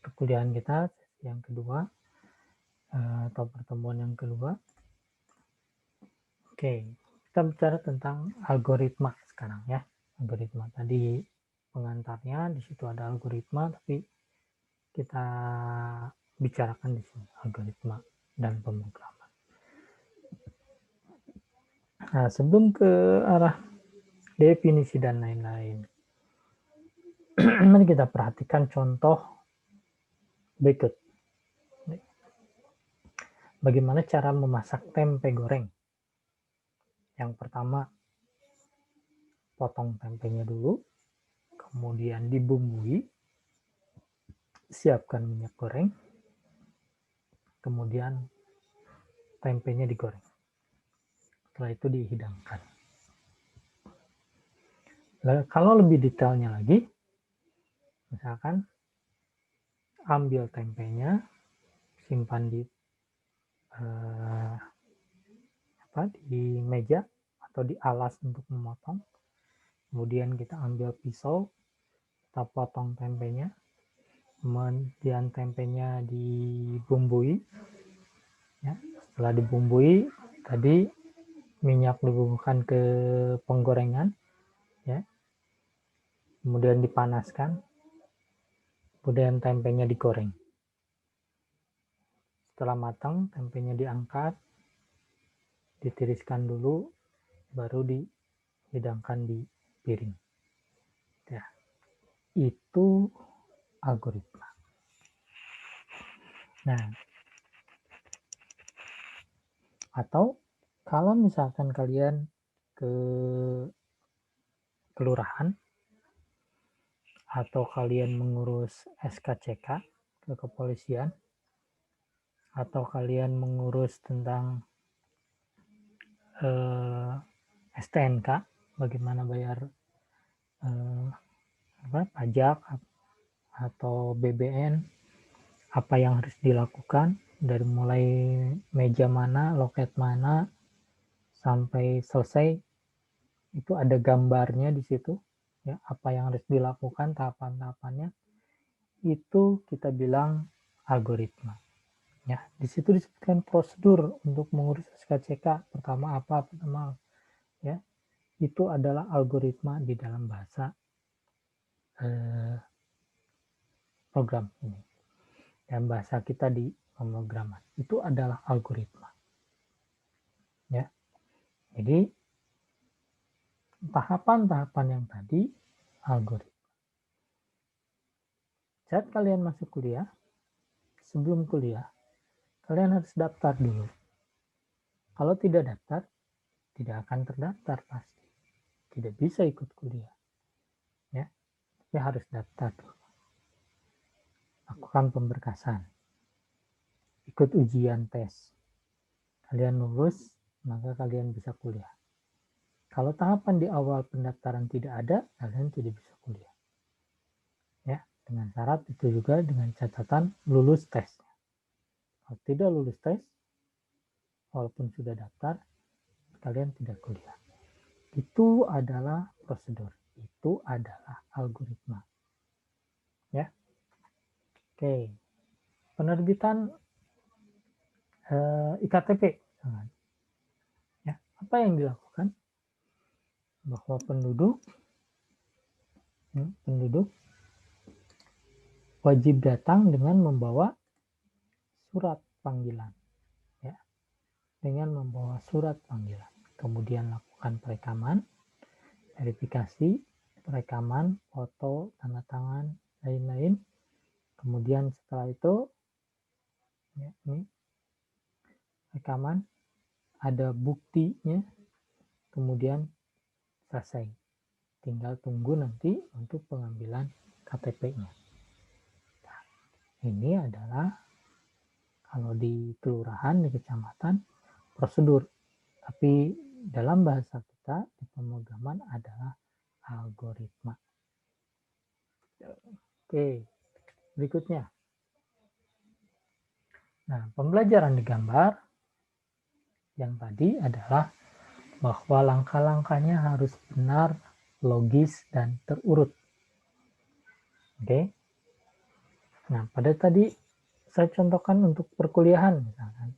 Perkuliahan kita yang kedua atau pertemuan yang kedua. Oke, kita bicara tentang algoritma sekarang ya. Algoritma tadi pengantarnya, di situ ada algoritma, tapi kita bicarakan di sini algoritma dan pemrograman. Nah, sebelum ke arah definisi dan lain-lain, mari kita perhatikan contoh berikut. Bagaimana cara memasak tempe goreng? Yang pertama, potong tempenya dulu, kemudian dibumbui, siapkan minyak goreng, kemudian tempenya digoreng. Setelah itu dihidangkan. Lalu, kalau lebih detailnya lagi, misalkan ambil tempenya, simpan di meja atau di alas untuk memotong. Kemudian kita ambil pisau, kita potong tempenya, kemudian tempenya dibumbui. Ya, setelah dibumbui, tadi minyak dibubuhkan ke penggorengan, ya, kemudian dipanaskan, kemudian tempenya digoreng. Setelah matang, tempenya diangkat, ditiriskan dulu, baru dihidangkan di piring. Ya, itu algoritma. Nah, atau kalau misalkan kalian ke kelurahan atau kalian mengurus SKCK ke kepolisian atau kalian mengurus tentang STNK, bagaimana bayar pajak atau BBN, apa yang harus dilakukan dari mulai meja mana, loket mana sampai selesai, itu ada gambarnya di situ, ya, apa yang harus dilakukan, tahapan-tahapannya, itu kita bilang algoritma. Ya, di situ disebutkan prosedur untuk mengurus SKCK. Pertama apa? Pertama, ya, itu adalah algoritma di dalam bahasa program ini. Dan bahasa kita di pemrograman itu adalah algoritma. Ya, jadi tahapan-tahapan yang tadi algoritma. Saat kalian masuk kuliah, sebelum kuliah, kalian harus daftar dulu. Kalau tidak daftar, tidak akan terdaftar pasti. Tidak bisa ikut kuliah. Ya, tapi harus daftar dulu. Lakukan pemberkasan. Ikut ujian tes. Kalian lulus, maka kalian bisa kuliah. Kalau tahapan di awal pendaftaran tidak ada, kalian tidak bisa kuliah. Ya, dengan syarat itu juga dengan catatan lulus tes. Kalau tidak lulus tes, walaupun sudah daftar, kalian tidak kuliah. Itu adalah prosedur. Itu adalah algoritma. Ya. Oke. Penerbitan IKTP. Ya, apa yang dilakukan? Bahwa penduduk wajib datang dengan membawa surat panggilan. Ya. Dengan membawa surat panggilan. Kemudian lakukan perekaman, verifikasi, perekaman, foto, tanda tangan, lain-lain. Kemudian setelah itu, ya, ini rekaman, ada buktinya, kemudian selesai. Tinggal tunggu nanti untuk pengambilan KTP-nya. Nah, ini adalah kalau di kelurahan, di kecamatan, prosedur. Tapi dalam bahasa kita, di pemrograman adalah algoritma. Oke, berikutnya. Nah, pembelajaran di gambar yang tadi adalah bahwa langkah-langkahnya harus benar, logis, dan terurut. Oke, Nah, pada tadi saya contohkan untuk perkuliahan misalkan.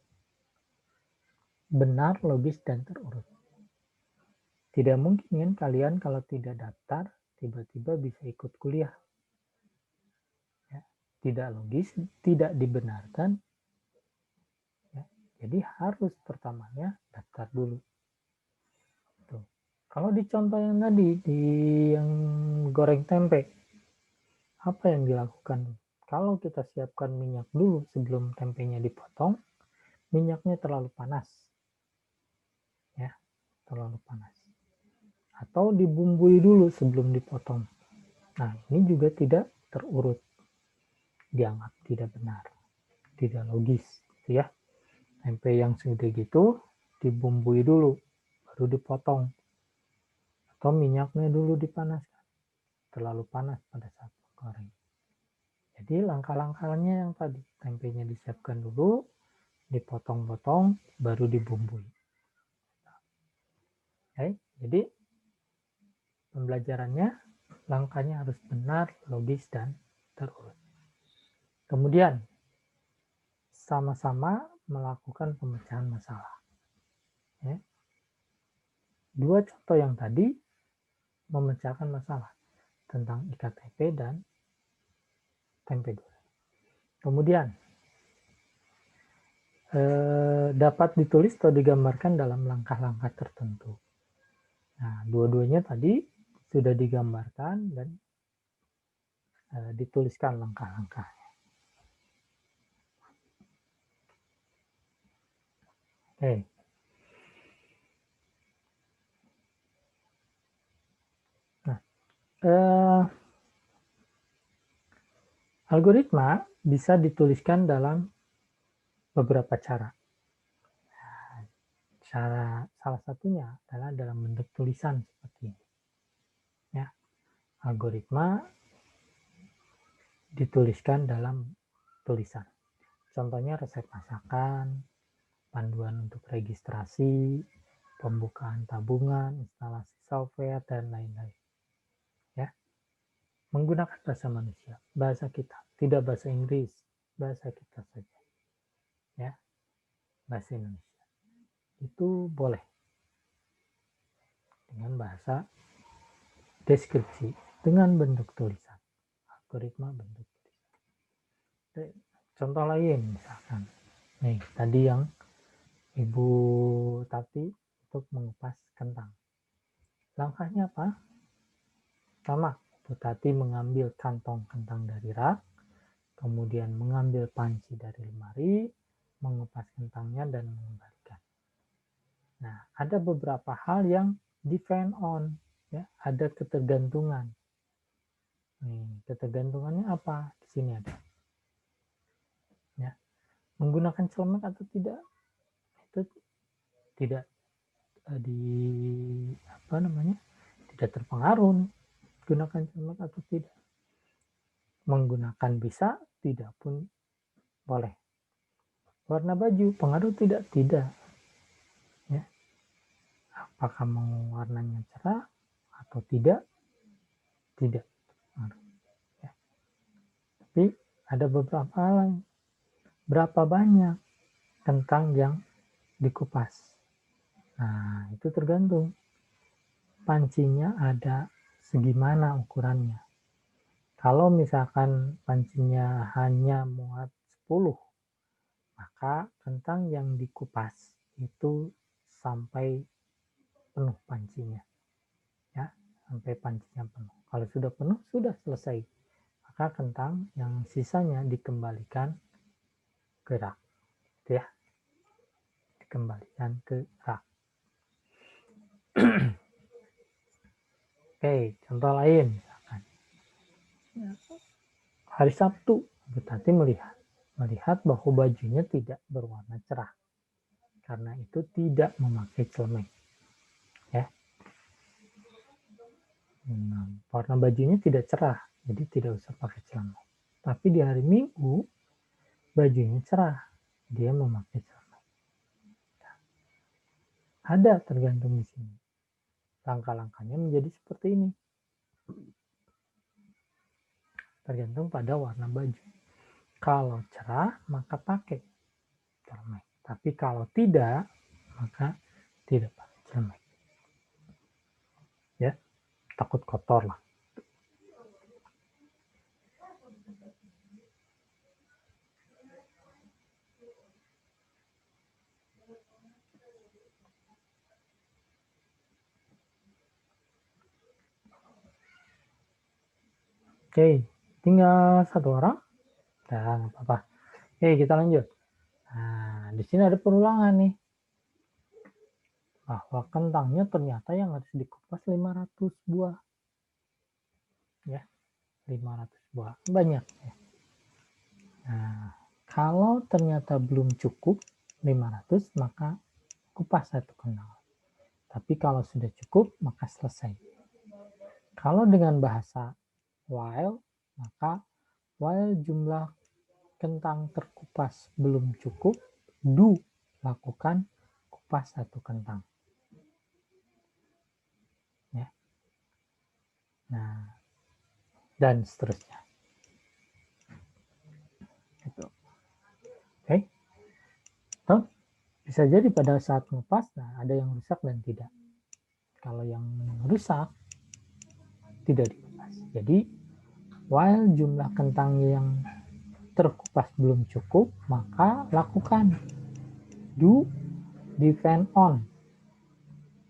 Benar, logis, dan terurut. Tidak mungkin kan kalian kalau tidak daftar, tiba-tiba bisa ikut kuliah. Ya, tidak logis, tidak dibenarkan. Ya, jadi harus pertamanya daftar dulu. Tuh. Kalau di contoh yang tadi, di yang goreng tempe, apa yang dilakukan? Kalau kita siapkan minyak dulu sebelum tempenya dipotong, minyaknya terlalu panas. Ya, terlalu panas. Atau dibumbui dulu sebelum dipotong. Nah, ini juga tidak terurut. Dianggap tidak benar. Tidak logis. Gitu ya. Tempe yang segede gitu, dibumbui dulu. Baru dipotong. Atau minyaknya dulu dipanaskan. Terlalu panas pada saat goreng. Jadi langkah-langkahnya yang tadi. Tempenya disiapkan dulu, dipotong-potong, baru dibumbui. Oke, jadi pembelajarannya, langkahnya harus benar, logis, dan terurut. Kemudian, sama-sama melakukan pemecahan masalah. Ya. Dua contoh yang tadi memecahkan masalah tentang iktp dan tempe goreng. Kemudian, dapat ditulis atau digambarkan dalam langkah-langkah tertentu. Nah, dua-duanya tadi sudah digambarkan dan dituliskan langkah-langkah. Oke. Nah, algoritma bisa dituliskan dalam beberapa cara. Salah satunya adalah dalam bentuk tulisan seperti ini. Ya, algoritma dituliskan dalam tulisan. Contohnya resep masakan, panduan untuk registrasi, pembukaan tabungan, instalasi software, dan lain-lain. Ya, menggunakan bahasa manusia, bahasa kita, tidak bahasa Inggris, bahasa kita saja. Ya, bahasa Indonesia. Itu boleh dengan bahasa deskripsi, dengan bentuk tulisan, algoritma bentuk tulisan. Contoh lain misalkan, nih tadi yang Ibu Tati untuk mengupas kentang. Langkahnya apa? Sama, Ibu Tati mengambil kantong kentang dari rak, kemudian mengambil panci dari lemari, mengupas kentangnya dan mengembalikan. Nah, ada beberapa hal yang depend on, ya, ada ketergantungan. Nih, ketergantungannya apa? Di sini ada. Ya, menggunakan celemek atau tidak itu tidak di apa namanya? Tidak terpengaruh nih, gunakan celemek atau tidak. Menggunakan bisa, tidak pun boleh. Warna baju pengaruh tidak? Tidak. Ya. Apakah mau warnanya cerah atau tidak? Tidak. Ya. Tapi ada beberapa hal. Berapa banyak kentang yang dikupas? Nah, itu tergantung. Pancinya ada segimana ukurannya. Kalau misalkan pancinya hanya muat 10, maka kentang yang dikupas itu sampai penuh pancinya. Ya, sampai pancinya penuh. Kalau sudah penuh, sudah selesai. Maka kentang yang sisanya dikembalikan ke rak. Ya, dikembalikan ke rak. Oke, contoh lain. Hari Sabtu, berarti melihat bahwa bajunya tidak berwarna cerah. Karena itu tidak memakai celemek. Ya. Nah, warna bajunya tidak cerah, jadi tidak usah pakai celemek. Tapi di hari Minggu, bajunya cerah, dia memakai celemek. Ada tergantung di sini. Langkah-langkahnya menjadi seperti ini. Tergantung pada warna baju. Kalau cerah, maka pakai celemek. Tapi kalau tidak, maka tidak pakai celemek. Ya, takut kotor lah. Oke, tinggal satu orang. Nah, nggak apa-apa. Oke, kita lanjut. Nah, di sini ada perulangan nih. Bahwa kentangnya ternyata yang harus dikupas 500 buah. Ya, 500 buah. Banyak ya. Nah, kalau ternyata belum cukup 500, maka kupas satu kentang. Tapi kalau sudah cukup, maka selesai. Kalau dengan bahasa while, maka while jumlah kentang terkupas belum cukup, do lakukan kupas satu kentang. Ya. Nah, dan seterusnya. Gitu. Oke. Toh, bisa jadi pada saat ngupas, nah ada yang rusak dan tidak. Kalau yang rusak, tidak dikupas. Jadi, while jumlah kentang yang terkupas belum cukup, maka lakukan do depend on.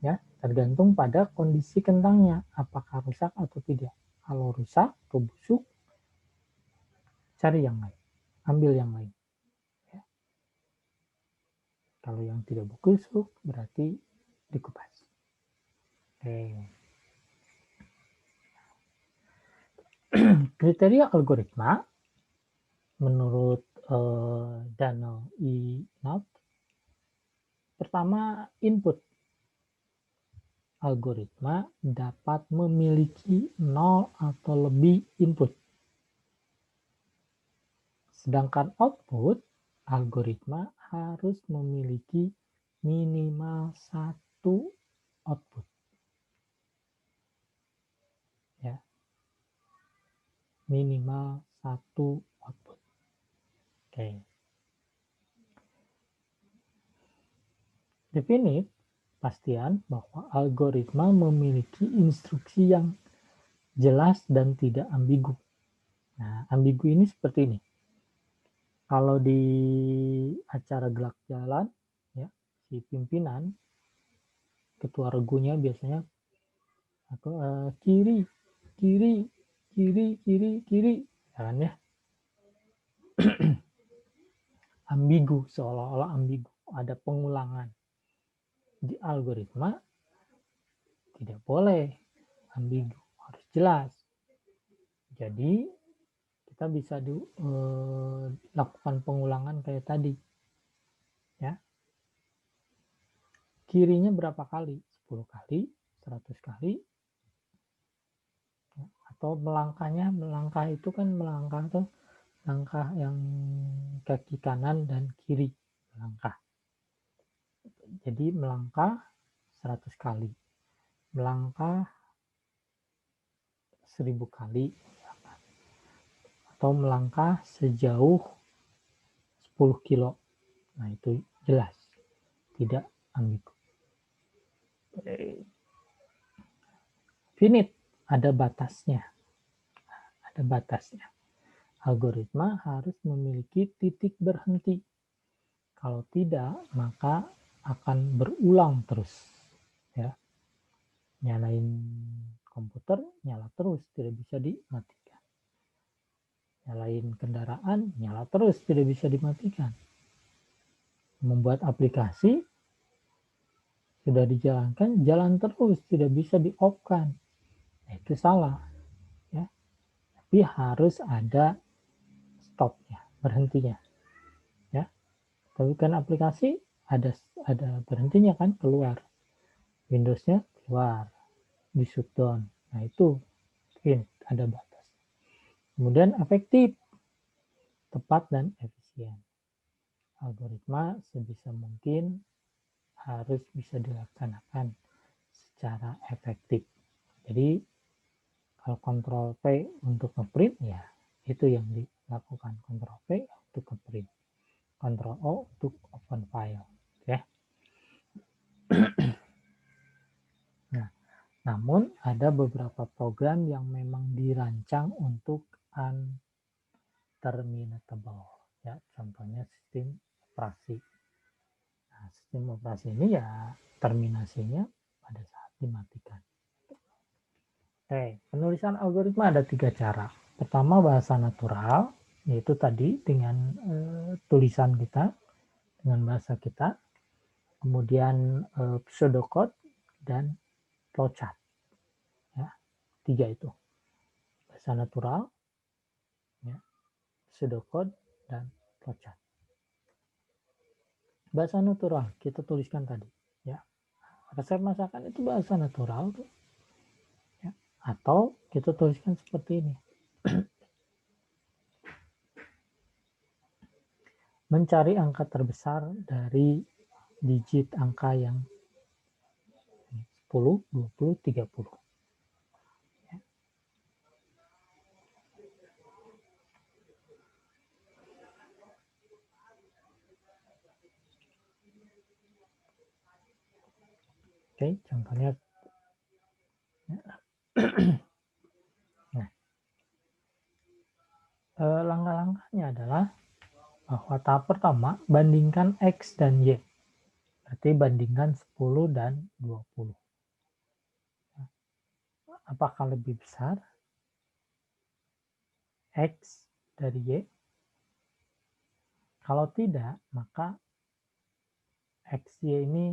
Ya, tergantung pada kondisi kentangnya, apakah rusak atau tidak. Kalau rusak atau busuk, cari yang lain, ambil yang lain. Ya. Kalau yang tidak busuk, berarti dikupas. Oke. Kriteria algoritma menurut Daniel E. Knott, pertama input. Algoritma dapat memiliki 0 atau lebih input. Sedangkan output, algoritma harus memiliki minimal 1 output. Ya. Minimal 1 output. Oke. Definite, pastian bahwa algoritma memiliki instruksi yang jelas dan tidak ambigu. Nah, ambigu ini seperti ini. Kalau di acara gelak jalan, ya, si pimpinan, ketua regunya biasanya kiri, kiri, kiri, kiri, kiri, kan ya. Ambigu, seolah-olah ambigu, ada pengulangan. Di algoritma tidak boleh ambigu, harus jelas. Jadi kita bisa lakukan pengulangan kayak tadi. Ya. Kirinya berapa kali? 10 kali, 100 kali. Atau melangkah itu kan melangkah tuh langkah yang kaki kanan dan kiri melangkah. Jadi melangkah 100 kali. Melangkah 1000 kali. Atau melangkah sejauh 10 kilo. Nah, itu jelas. Tidak ambigu. Finite, ada batasnya. Ada batasnya. Algoritma harus memiliki titik berhenti. Kalau tidak, maka akan berulang terus. Ya. Nyalain komputer, nyala terus, tidak bisa dimatikan. Nyalain kendaraan, nyala terus, tidak bisa dimatikan. Membuat aplikasi, sudah dijalankan, jalan terus, tidak bisa di-off-kan. Itu salah. Ya. Tapi harus ada stopnya, berhentinya. Ya. Tapi kan aplikasi ada berhentinya kan, keluar. Windows-nya keluar, di shutdown. Nah, itu ada batas. Kemudian efektif, tepat, dan efisien. Algoritma sebisa mungkin harus bisa dilaksanakan secara efektif. Jadi kalau Ctrl P untuk ngeprint, ya itu yang dilakukan, Ctrl P Ctrl+O untuk open file. Oke. Nah, namun ada beberapa program yang memang dirancang untuk unterminable. Ya, contohnya sistem operasi. Nah, sistem operasi ini ya terminasinya pada saat dimatikan. Oke, penulisan algoritma ada 3 cara. Pertama bahasa natural, yaitu tadi dengan tulisan kita, dengan bahasa kita. Kemudian pseudocode dan flowchart. Ya, 3 itu. Bahasa natural, ya, pseudocode, dan flowchart. Bahasa natural kita tuliskan tadi. Ya, resep masakan itu bahasa natural. Ya, atau kita tuliskan seperti ini. Mencari angka terbesar dari digit angka yang 10, 20, 30. Ya. Oke, contohnya. Nah, langkah-langkahnya adalah bahwa tahap pertama, bandingkan X dan Y. Berarti bandingkan 10 dan 20. Apakah lebih besar X dari Y? Kalau tidak, maka XY ini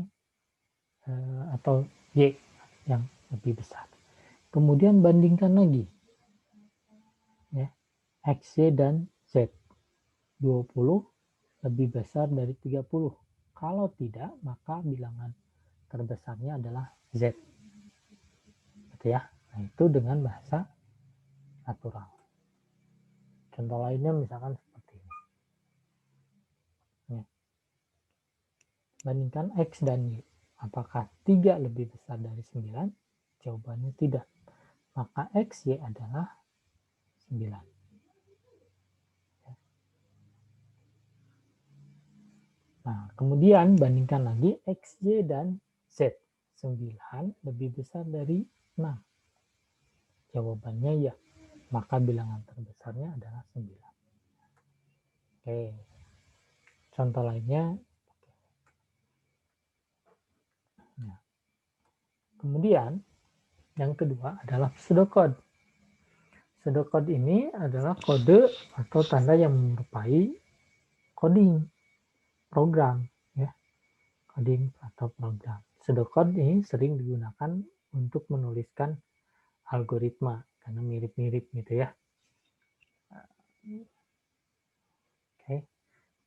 atau Y yang lebih besar. Kemudian bandingkan lagi. Ya, XY dan Z. 20 lebih besar dari 30. Kalau tidak, maka bilangan terbesarnya adalah Z. Gitu ya. Nah, itu dengan bahasa natural. Contoh lainnya misalkan seperti ini. Ya. Bandingkan X dan Y. Apakah 3 lebih besar dari 9? Jawabannya tidak. Maka XY adalah 9. Nah, kemudian bandingkan lagi XY dan Z. 9 lebih besar dari 6. Jawabannya ya. Maka bilangan terbesarnya adalah 9. Oke. Contoh lainnya. Nah, kemudian yang kedua adalah pseudocode. Pseudocode ini adalah kode atau tanda yang menyerupai coding program, ya. Coding atau program. Pseudocode ini sering digunakan untuk menuliskan algoritma karena mirip-mirip gitu ya. Oke.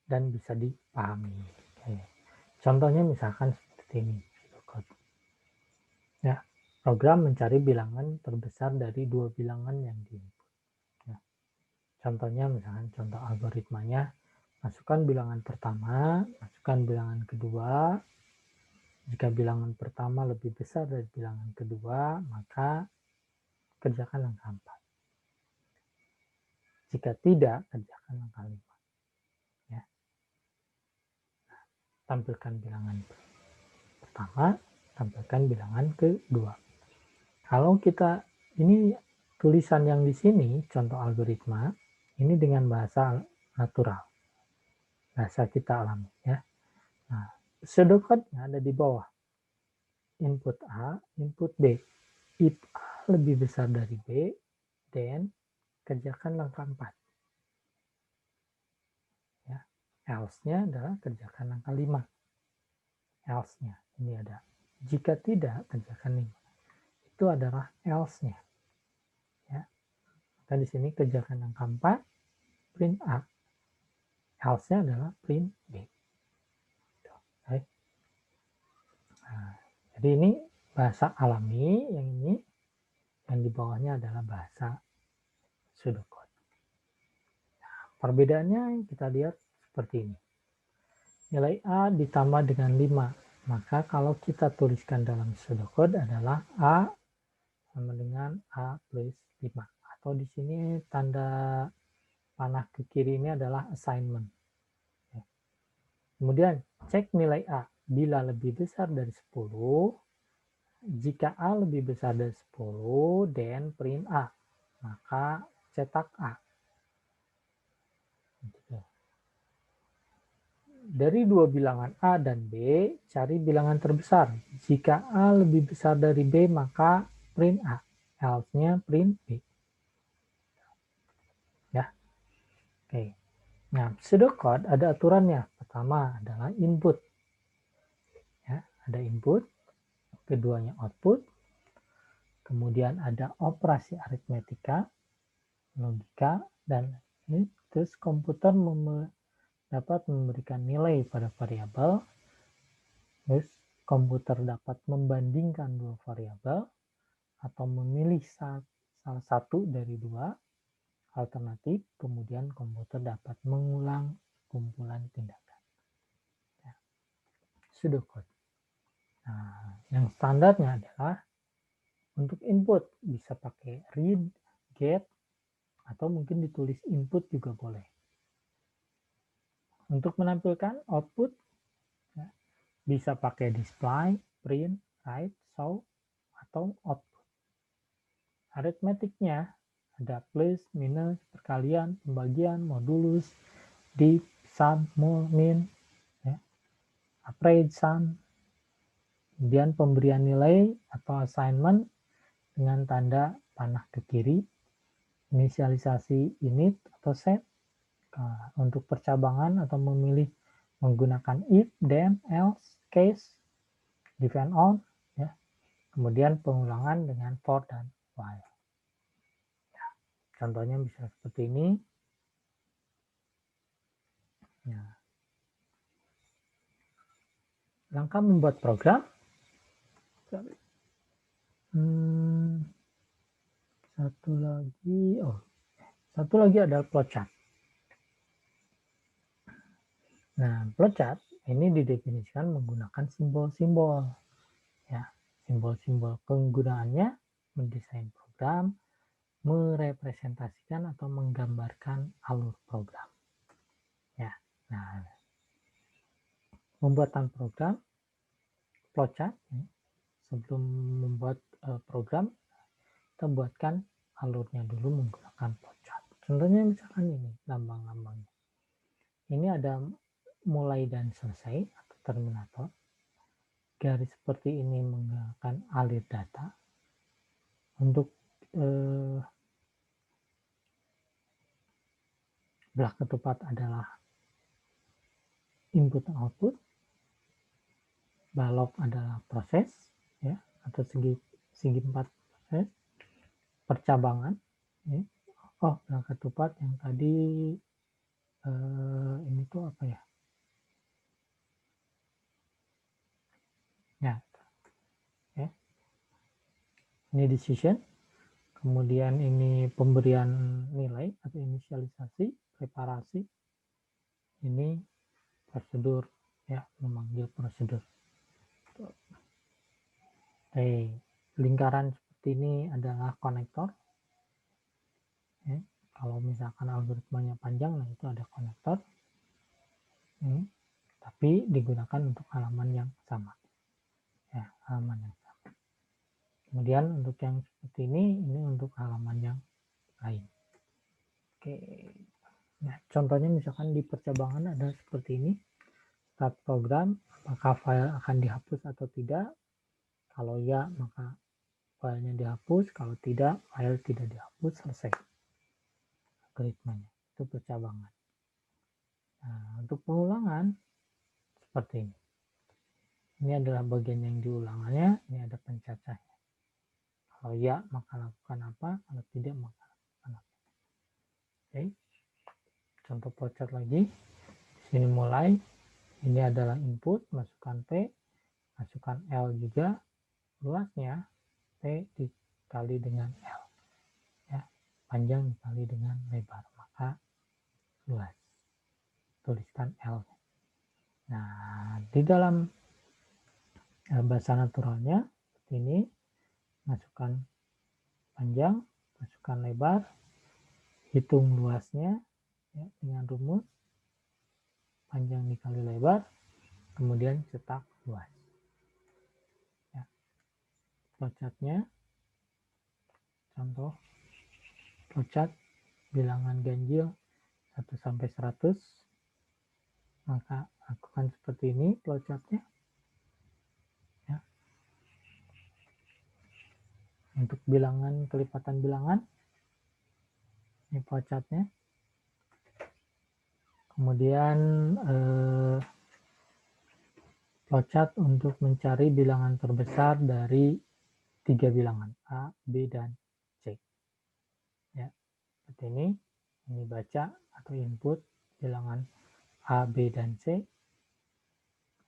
Dan bisa dipahami. Oke. Contohnya misalkan seperti ini. Ya, program mencari bilangan terbesar dari 2 bilangan yang diinput. Ya. Contohnya misalkan contoh algoritmanya, masukkan bilangan pertama, masukkan bilangan kedua. Jika bilangan pertama lebih besar dari bilangan kedua, maka kerjakan langkah 4. Jika tidak, kerjakan langkah 5. Ya. Nah, tampilkan bilangan pertama, tampilkan bilangan kedua. Kalau kita, ini tulisan yang di sini, contoh algoritma, ini dengan bahasa natural. Bahasa kita alami. Ya. Nah, pseudocode-nya ada di bawah. Input A, input B. If A lebih besar dari B, then kerjakan langkah 4. Ya. Else-nya adalah kerjakan langkah 5. Else-nya, ini ada. Jika tidak, kerjakan 5. Itu adalah else-nya. Ya. Maka di sini kerjakan langkah 4, print A. Else-nya adalah print B. Okay. Nah, jadi ini bahasa alami, yang ini, yang di bawahnya adalah bahasa pseudocode. Nah, perbedaannya kita lihat seperti ini. Nilai A ditambah dengan 5. Maka kalau kita tuliskan dalam pseudocode adalah A sama dengan A plus 5. Atau di sini tanda panah ke kiri ini adalah assignment. Kemudian cek nilai A. Bila lebih besar dari 10, jika A lebih besar dari 10, then print A. Maka cetak A. Dari dua bilangan A dan B, cari bilangan terbesar. Jika A lebih besar dari B, maka print A. Else-nya print B. Ya. Oke. Nah, pseudocode ada aturannya. Pertama adalah input. Ya, ada input. Keduanya output. Kemudian ada operasi aritmetika, logika, dan ini terus komputer dapat memberikan nilai pada variabel. Terus komputer dapat membandingkan dua variabel atau memilih salah satu dari dua alternatif, kemudian komputer dapat mengulang kumpulan tindakan. Ya. Pseudocode. Nah, yang standarnya adalah untuk input bisa pakai read, get, atau mungkin ditulis input juga boleh. Untuk menampilkan output ya, bisa pakai display, print, write, show, atau output. Aritmetiknya ada plus, minus, perkalian, pembagian, modulus, div, sum, mul, min, ya, appraise, sum. Kemudian pemberian nilai atau assignment dengan tanda panah ke kiri, inisialisasi init atau set. Untuk percabangan atau memilih menggunakan if, then, else, case, if and on, ya. Kemudian pengulangan dengan for dan while. Ya, contohnya bisa seperti ini. Ya. Langkah membuat program. Satu lagi adalah flowchart. Nah, flowchart ini didefinisikan menggunakan simbol-simbol. Ya, simbol-simbol penggunaannya mendesain program, merepresentasikan atau menggambarkan alur program. Ya, nah, pembuatan program flowchart sebelum membuat program kita buatkan alurnya dulu menggunakan flowchart. Contohnya misalkan ini lambang-lambangnya. Ini ada mulai dan selesai atau terminator. Garis seperti ini menggunakan alir data. Untuk belah ketupat adalah input dan output. Balok adalah proses, ya, atau segi empat proses. Percabangan, ya. Oh, belah ketupat yang tadi ini tuh apa ya? Ya. Ini decision. Kemudian ini pemberian nilai atau inisialisasi, preparasi. Ini prosedur, ya, memanggil prosedur. Lingkaran seperti ini adalah konektor. Ya, kalau misalkan algoritmanya panjang, nah itu ada konektor. Tapi digunakan untuk halaman yang sama. Ya, halaman yang sama. Kemudian untuk yang seperti ini untuk halaman yang lain. Oke. Nah, contohnya misalkan di percabangan ada seperti ini. Start program, apakah file akan dihapus atau tidak? Kalau ya, maka filenya dihapus. Kalau tidak, file tidak dihapus. Selesai algoritmanya. Itu percabangan. Nah, untuk pengulangan seperti ini. Ini adalah bagian yang diulangannya. Ini ada pencacahnya. Kalau ya, maka lakukan apa? Kalau tidak, maka lakukan apa? Oke. Contoh flowchart lagi. Di sini mulai. Ini adalah input, masukkan P, masukkan L juga. Luasnya P dikali dengan L. Ya, panjang dikali dengan lebar. Maka luas. Tuliskan L. Nah, di dalam bahasa naturalnya seperti ini. Masukkan panjang, masukkan lebar, hitung luasnya ya, dengan rumus panjang dikali lebar, kemudian cetak luas. Ya. Flowchartnya, contoh flowchart bilangan ganjil 1 sampai 100, maka lakukan seperti ini flowchartnya. Ya. Untuk bilangan, kelipatan bilangan, ini flowchartnya. Kemudian flowchart untuk mencari bilangan terbesar dari 3 bilangan, A, B, dan C. Ya, seperti ini baca atau input bilangan A, B, dan C.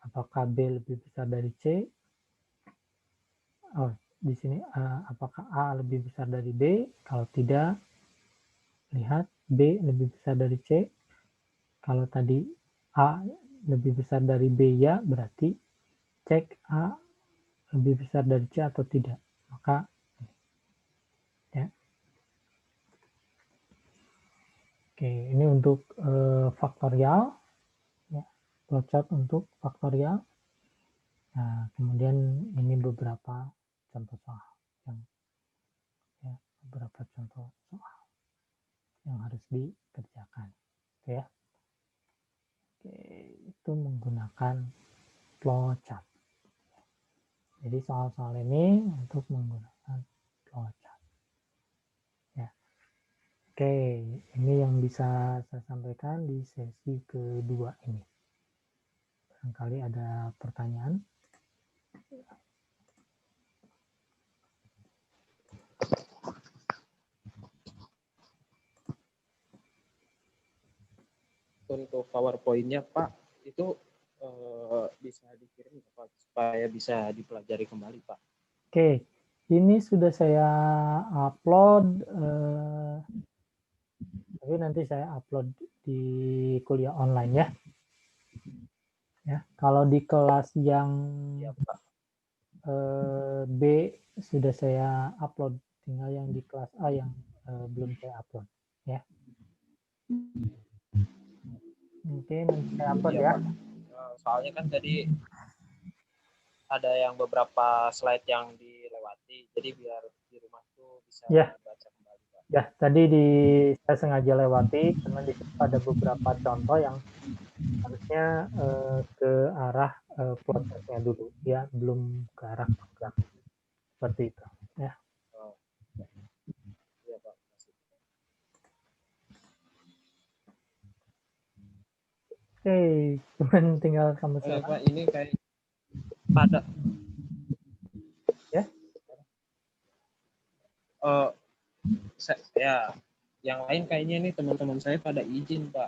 Apakah B lebih besar dari C? Oh, di sini apakah A lebih besar dari B? Kalau tidak, lihat B lebih besar dari C. Kalau tadi A lebih besar dari B ya, berarti cek A lebih besar dari C atau tidak. Maka ya. Oke, ini untuk faktorial. Ya, flowchart untuk faktorial. Nah, kemudian ini beberapa contoh soal yang beberapa contoh soal yang harus dikerjakan. Oke ya. Oke, itu menggunakan flowchart. Jadi soal-soal ini untuk menggunakan flowchart. Ya. Oke, ini yang bisa saya sampaikan di sesi kedua ini. Barangkali ada pertanyaan. Untuk PowerPoint-nya Pak, itu bisa dikirim Pak, supaya bisa dipelajari kembali Pak. Oke, ini sudah saya upload, tapi nanti saya upload di kuliah online ya. Ya, kalau di kelas yang Ya, Pak. B sudah saya upload, tinggal yang di kelas A yang belum saya upload ya. Oke, nanti saya upload ya. Pak. Soalnya kan tadi ada yang beberapa slide yang dilewati, jadi biar di rumah tuh bisa baca kembali Pak. Ya, tadi saya sengaja lewati karena di situ ada beberapa contoh yang harusnya ke arah prosesnya dulu ya, belum ke arah program seperti itu ya. Iya Pak. Oke, cuman tinggal kamu Oke salah. Pak, ini kayak pada Ya. Ya, yang lain kayaknya ini teman-teman saya pada izin Pak.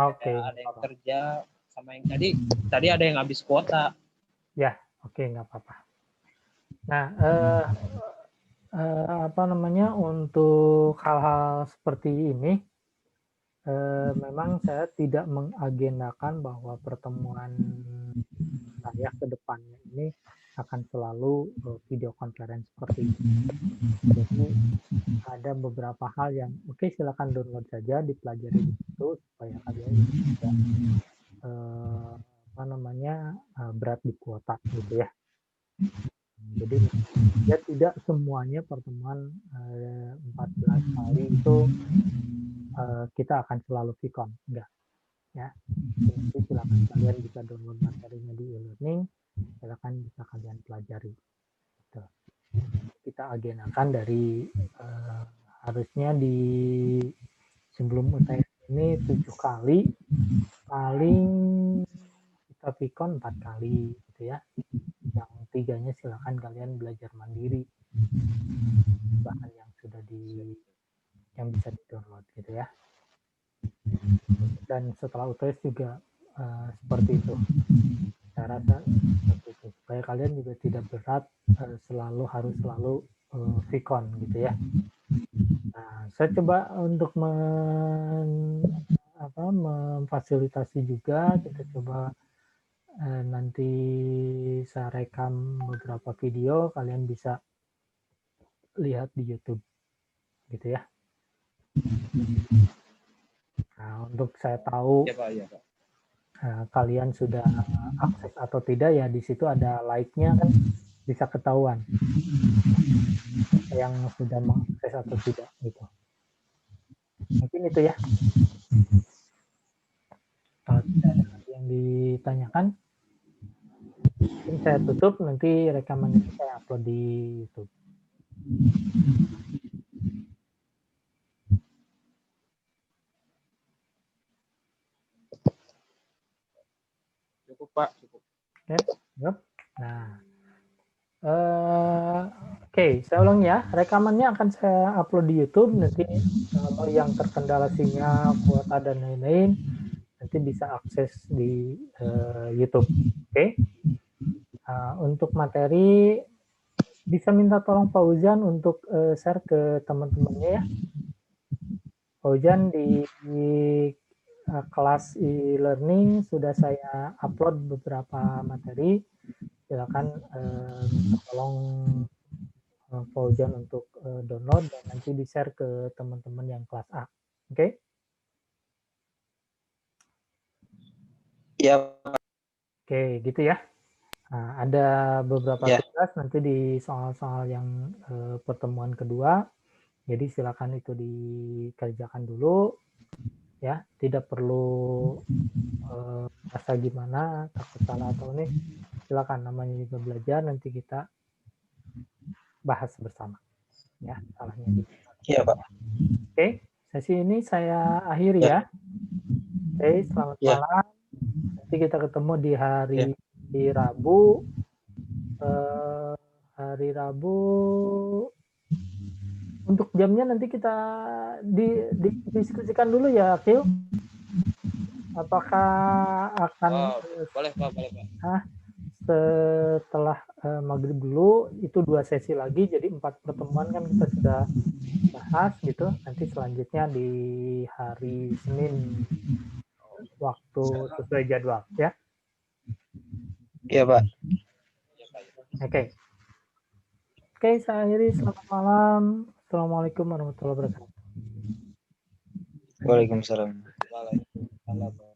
Oke. Ada yang kerja sama yang tadi ada yang habis kuota. Ya, oke, nggak apa-apa. Nah, apa namanya, untuk hal-hal seperti ini memang saya tidak mengagendakan bahwa pertemuan saya ke depannya ini akan selalu video conference seperti ini. Jadi ada beberapa hal yang oke, silakan download saja, dipelajari di situ supaya kalian tidak apa namanya berat di kuota gitu ya. Jadi ya tidak semuanya pertemuan 14 kali itu kita akan selalu Vicon, enggak ya. Nanti silakan kalian bisa download materinya di e-learning, silakan bisa kalian pelajari. Gitu. Kita agendakan dari harusnya di sebelum UTS ini 7 kali, paling kita Vicon 4 kali gitu ya. Yang 3-nya silakan kalian belajar mandiri, bahkan yang sudah yang bisa di download gitu ya. Dan setelah UTS juga seperti itu. Saya rasa seperti itu supaya kalian juga tidak berat harus selalu Vicon gitu ya. Nah, saya coba untuk memfasilitasi juga, kita coba nanti saya rekam beberapa video, kalian bisa lihat di YouTube gitu ya. Nah, untuk saya tahu Ya Pak, ya Pak. kalian sudah akses atau tidak, ya di situ ada like-nya kan bisa ketahuan yang sudah mengakses atau tidak gitu. Mungkin itu ya. Kalau tidak ada lagi yang ditanyakan, mungkin saya tutup, nanti rekaman ini saya upload di YouTube. Cukup Pak, cukup. Oke, nah, oke, saya ulang ya. Rekamannya akan saya upload di YouTube. Nanti kalau yang terkendala sinyal, kuota dan lain-lain, nanti bisa akses di YouTube. Oke. Untuk materi bisa minta tolong Pak Ujan untuk share ke teman-temannya ya. Pak Ujan di kelas e-learning sudah saya upload beberapa materi. Silakan tolong Pak Ujan untuk download dan nanti di-share ke teman-teman yang kelas A. Oke? Iya. Oke, gitu ya. Nah, ada beberapa tugas nanti di soal-soal yang pertemuan kedua. Jadi silakan itu dikerjakan dulu. Ya, tidak perlu rasa gimana, takut salah atau ini. Silakan, namanya juga belajar, nanti kita bahas bersama. Ya, salahnya gitu. Iya, Pak. Oke, sesi ini saya akhiri ya. Oke, selamat malam. Nanti kita ketemu di hari Rabu. Hari Rabu. Untuk jamnya nanti kita didiskusikan dulu ya, Akil. Apakah akan boleh Pak, boleh Pak. Setelah maghrib dulu itu 2 sesi lagi, jadi 4 pertemuan kan kita sudah bahas gitu. Nanti selanjutnya di hari Senin waktu sesuai jadwal ya. Iya Pak. Oke. Oke, saya akhiri. Selamat malam. Assalamualaikum warahmatullahi wabarakatuh. Waalaikumsalam. Waalaikumsalam.